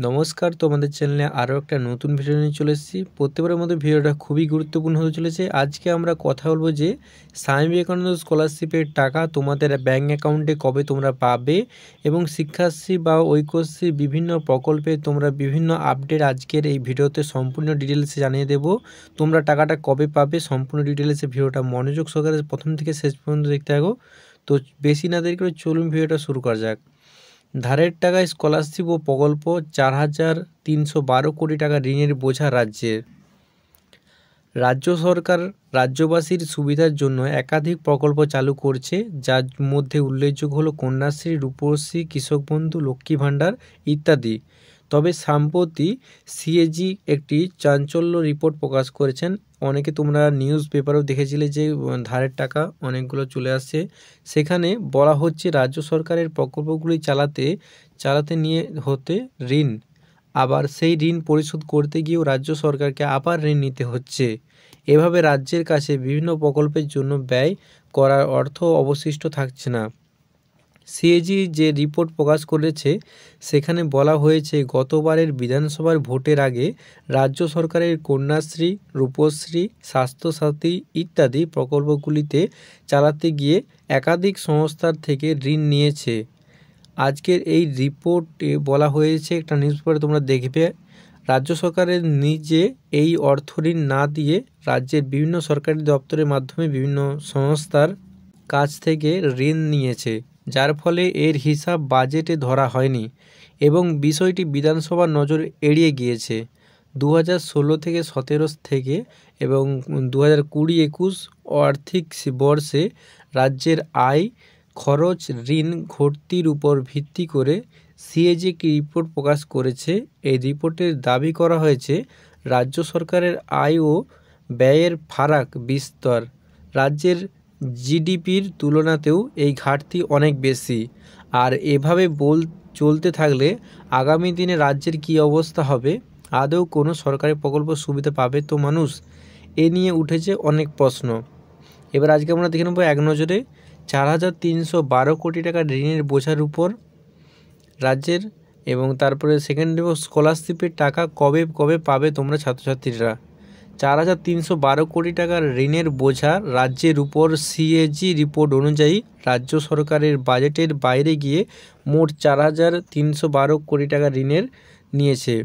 নমস্কার, তোমাদের চ্যানেলে আরও একটা নতুন ভিডিও নিয়ে চলে এসেছি। প্রত্যেকবারের মধ্যে ভিডিওটা খুবই গুরুত্বপূর্ণ হতে চলেছে। আজকে আমরা কথা বলবো যে স্বামী বিবেকানন্দ স্কলারশিপের টাকা তোমাদের ব্যাঙ্ক অ্যাকাউন্টে কবে তোমরা পাবে এবং শিক্ষাশ্রী বা ঐক্যশ্রী বিভিন্ন প্রকল্পে তোমরা বিভিন্ন আপডেট আজকের এই ভিডিওতে সম্পূর্ণ ডিটেলসে জানিয়ে দেবো। তোমরা টাকাটা কবে পাবে সম্পূর্ণ ডিটেলসে ভিডিওটা মনোযোগ সহকারে প্রথম থেকে শেষ পর্যন্ত দেখতে থাকো। তো বেশি না দেরি করে চলুন ভিডিওটা শুরু করা যাক। ধারের টাকায় স্কলারশিপ ও প্রকল্প 4,312 কোটি টাকা ঋণের বোঝা রাজ্যের। রাজ্য সরকার রাজ্যবাসীর সুবিধার জন্য একাধিক প্রকল্প চালু করছে, যার মধ্যে উল্লেখযোগ্য হলো কন্যাশ্রী, রূপশ্রী, কৃষক বন্ধু, লক্ষ্মী ভাণ্ডার ইত্যাদি। তবে সম্প্রতি সিএজি একটি চাঞ্চল্য রিপোর্ট প্রকাশ করেছেন। অনেকে তোমরা নিউজ পেপারেও দেখেছিলে যে ধারের টাকা অনেকগুলো চলে আসছে। সেখানে বলা হচ্ছে রাজ্য সরকারের প্রকল্পগুলি চালাতে নিয়ে হতে ঋণ, আবার সেই ঋণ পরিশোধ করতে গিয়েও রাজ্য সরকারকে আবার ঋণ নিতে হচ্ছে। এভাবে রাজ্যের কাছে বিভিন্ন প্রকল্পের জন্য ব্যয় করার অর্থ অবশিষ্ট থাকছে না। সিএজি যে রিপোর্ট প্রকাশ করেছে সেখানে বলা হয়েছে গতবারের বিধানসভার ভোটের আগে রাজ্য সরকারের কন্যাশ্রী, রূপশ্রী, স্বাস্থ্যসাথী ইত্যাদি প্রকল্পগুলিতে চালাতে গিয়ে একাধিক সংস্থার থেকে ঋণ নিয়েছে। আজকের এই রিপোর্টে বলা হয়েছে, একটা নিউজ পেপারে তোমরা দেখবে, রাজ্য সরকারের নিজে এই অর্থ ঋণ না দিয়ে রাজ্যের বিভিন্ন সরকারি দপ্তরের মাধ্যমে বিভিন্ন সংস্থার কাছ থেকে ঋণ নিয়েছে, যার ফলে এর হিসাব বাজেটে ধরা হয়নি এবং বিষয়টি বিধানসভার নজর এড়িয়ে গিয়েছে। 2016 থেকে 17 থেকে এবং 2020-21 আর্থিক বর্ষে রাজ্যের আয়, খরচ, ঋণ ঘাটতির উপর ভিত্তি করে সিএজি একটি রিপোর্ট প্রকাশ করেছে। এই রিপোর্টে দাবি করা হয়েছে রাজ্য সরকারের আয় ও ব্যয়ের ফারাক বিস্তর। রাজ্যের জিডিপির তুলনাতেও এই ঘাটতি অনেক বেশি। আর এভাবে চলতে থাকলে আগামী দিনে রাজ্যের কী অবস্থা হবে? আদৌ কোনো সরকারি প্রকল্প সুবিধা পাবে তো মানুষ? এ নিয়ে উঠেছে অনেক প্রশ্ন। এবার আজকে আমরা দেখে নেব এক নজরে 4,312 কোটি টাকা ঋণের বোঝার উপর রাজ্যের, এবং তারপরে সেকেন্ড নেব স্কলারশিপের টাকা কবে কবে পাবে তোমরা ছাত্রছাত্রীরা। 4,312 কোটি টাকার ঋণের বোঝা রাজ্যের উপর সিএজি রিপোর্ট অনুযায়ী রাজ্য সরকারের বাজেটের বাইরে গিয়ে মোট 4,312 কোটি টাকা ঋণের নিয়েছে,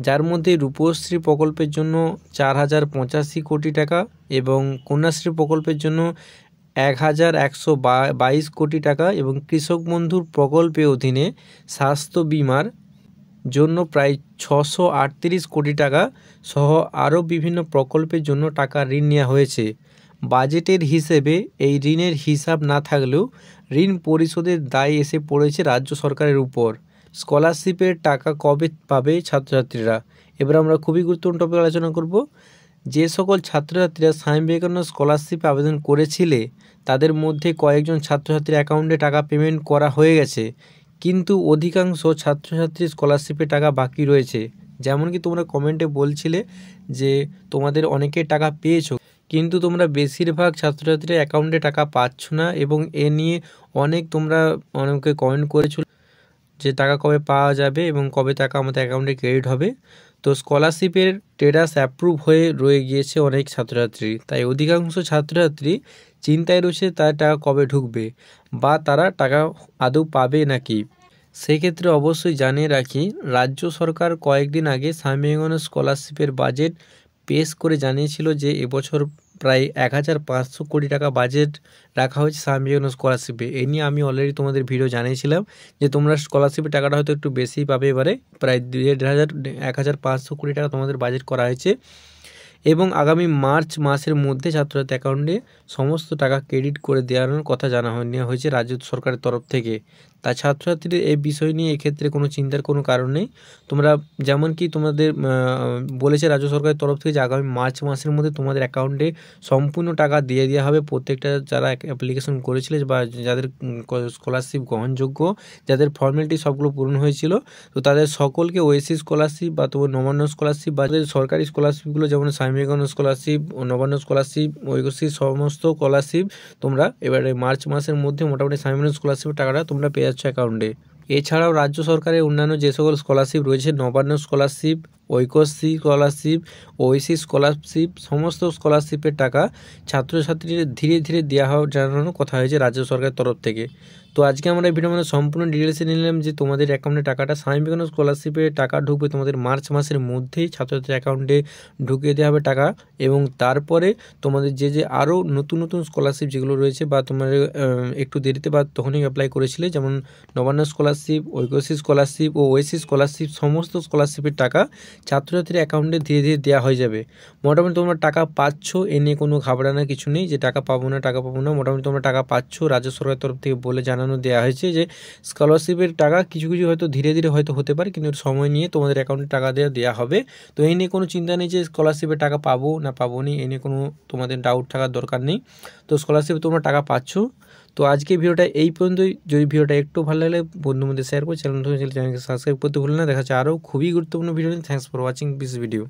যার মধ্যে রূপশ্রী প্রকল্পের জন্য 4,085 কোটি টাকা এবং কন্যাশ্রী প্রকল্পের জন্য 1,122 কোটি টাকা এবং কৃষক বন্ধুর প্রকল্পের অধীনে স্বাস্থ্য বিমার জন্য প্রায় 638 কোটি টাকা সহ আরও বিভিন্ন প্রকল্পের জন্য টাকা ঋণ নেওয়া হয়েছে। বাজেটের হিসেবে এই ঋণের হিসাব না থাকলেও ঋণ পরিশোধের দায় এসে পড়েছে রাজ্য সরকারের উপর। স্কলারশিপের টাকা কবে পাবে ছাত্রছাত্রীরা? এবার আমরা খুবই গুরুত্বপূর্ণ টপিক আলোচনা করব। যে সকল ছাত্রছাত্রীরা স্বামী বিবেকানন্দ স্কলারশিপে আবেদন করেছিলে তাদের মধ্যে কয়েকজন ছাত্রছাত্রীর অ্যাকাউন্টে টাকা পেমেন্ট করা হয়ে গেছে, কিন্তু অধিকাংশ ছাত্রছাত্রীর স্কলারশিপের টাকা বাকি রয়েছে। যেমন কি তোমরা কমেন্টে বলছিলে যে তোমাদের অনেকে টাকা পেয়েছো, কিন্তু তোমরা বেশিরভাগ ছাত্রছাত্রীর অ্যাকাউন্টে টাকা পাচ্ছ না এবং এ নিয়ে তোমরা অনেকে কমেন্ট করেছো যে টাকা কবে পাওয়া যাবে এবং কবে টাকা আমাদের অ্যাকাউন্টে ক্রেডিট হবে। তো স্কলারশিপের স্ট্যাটাস অ্যাপ্রুভ হয়ে রয়ে গিয়েছে অনেক ছাত্রছাত্রী, তাই অধিকাংশ ছাত্রছাত্রী চিন্তায় রয়েছে তার টাকা কবে ঢুকবে বা তারা টাকা আদৌ পাবে নাকি। সেক্ষেত্রে অবশ্যই জানিয়ে রাখি, রাজ্য সরকার কয়েকদিন আগে স্বামী বিবেকানন্দ স্কলারশিপের বাজেট পেশ করে জানিয়েছিল যে এবছর প্রায় 1,500 কোটি টাকা বাজেট রাখা হয়েছে স্বামী বিবেকানন্দ স্কলারশিপে। এই নিয়ে আমি অলরেডি তোমাদের ভিডিও জানিয়েছিলাম যে তোমরা স্কলারশিপের টাকাটা হয়তো একটু বেশি পাবে, এবারে প্রায় 1,500 কোটি টাকা তোমাদের বাজেট করা হয়েছে এবং আগামী মার্চ মাসের মধ্যে ছাত্রছাত্রী অ্যাকাউন্টে সমস্ত টাকা ক্রেডিট করে দেওয়ানোর কথা নেওয়া হয়েছে রাজ্য সরকারের তরফ থেকে। তাই ছাত্রছাত্রীদের এই বিষয় নিয়ে এক্ষেত্রে কোনো চিন্তার কোনো কারণ নেই। তোমরা যেমন কি তোমাদের বলেছে রাজ্য সরকারের তরফ থেকে যে আগামী মার্চ মাসের মধ্যে তোমাদের অ্যাকাউন্টে সম্পূর্ণ টাকা দিয়ে দেওয়া হবে প্রত্যেকটা যারা অ্যাপ্লিকেশন করেছিল বা যাদের স্কলারশিপ গ্রহণযোগ্য, যাদের ফর্মালিটি সবগুলো পূরণ হয়েছিল, তো তাদের সকলকে ওএসসি স্কলারশিপ বা তোমার নবান্ন স্কলারশিপ বা সরকারি স্কলারশিপগুলো যেমন স্বামী বিবেকানন্দ স্কলারশিপ, নবান্ন স্কলারশিপ, ঐক্যশ্রী সমস্ত স্কলারশিপ তোমরা এবারে মার্চ মাসের মধ্যে মোটামুটি স্বামী বিবেকানন্দ স্কলারশিপের টাকাটা তোমরা পেয়ে যাচ্ছ অ্যাকাউন্টে। এছাড়াও রাজ্য সরকারের অন্যান্য যে সকল স্কলারশিপ রয়েছে, Nabanna scholarship, Aikyashree scholarship, Oasis scholarship, সমস্ত স্কলারশিপের টাকা ছাত্রছাত্রীদের ধীরে ধীরে দেওয়া হওয়ার জানানোর কথা হয়েছে রাজ্য সরকারের তরফ থেকে। তো আজকে আমরা এই ভিডিওর মধ্যে সম্পূর্ণ ডিটেলসে নিলাম যে তোমাদের অ্যাকাউন্টে টাকাটা স্বামী বিবেকানন্দ স্কলারশিপের টাকা ঢুকবে তোমাদের মার্চ মাসের মধ্যেই ছাত্রছাত্রীর অ্যাকাউন্টে ঢুকিয়ে দেওয়া হবে টাকা, এবং তারপরে তোমাদের যে আরও নতুন নতুন স্কলারশিপ যেগুলো রয়েছে বা তোমার একটু দেরিতে বা তখনই অ্যাপ্লাই করেছিলে, যেমন নবান্ন স্কলারশিপ, ঐক্যশ্রী স্কলারশিপ ও ওয়েসিস স্কলারশিপ, সমস্ত স্কলারশিপের টাকা ছাত্রছাত্রীর অ্যাকাউন্টে ধীরে ধীরে দেওয়া হয়ে যাবে। মোটামুটি তোমরা টাকা পাচ্ছ, এ নিয়ে কোনো ঘাবড়ানোর কিছু নেই যে টাকা পাবো না। মোটামুটি তোমরা টাকা পাচ্ছ, রাজ্য সরকারের তরফ থেকে বলে জানানো দেওয়া হয়েছে যে স্কলারশিপের টাকা কিছু কিছু হয়তো ধীরে ধীরে হয়তো হতে পারে, কিন্তু সময় নিয়ে তোমাদের অ্যাকাউন্টে টাকা দেওয়া হবে। তো এই নিয়ে কোনো চিন্তা নেই যে স্কলারশিপের টাকা পাবো না পাবো নি, এই নিয়ে কোনো তোমাদের ডাউট থাকার দরকার নেই। তো স্কলারশিপে তোমরা টাকা পাচ্ছ। তো আজকে ভিডিওটা এই পর্যন্তই। যদি ভিডিওটা একটু ভালো লাগলে বন্ধুর মধ্যে শেয়ার করে চ্যানেলকে সাবস্ক্রাইব করতে ভুলে না। দেখা যাচ্ছে আরও খুবই গুরুত্বপূর্ণ video. Thanks for watching this video.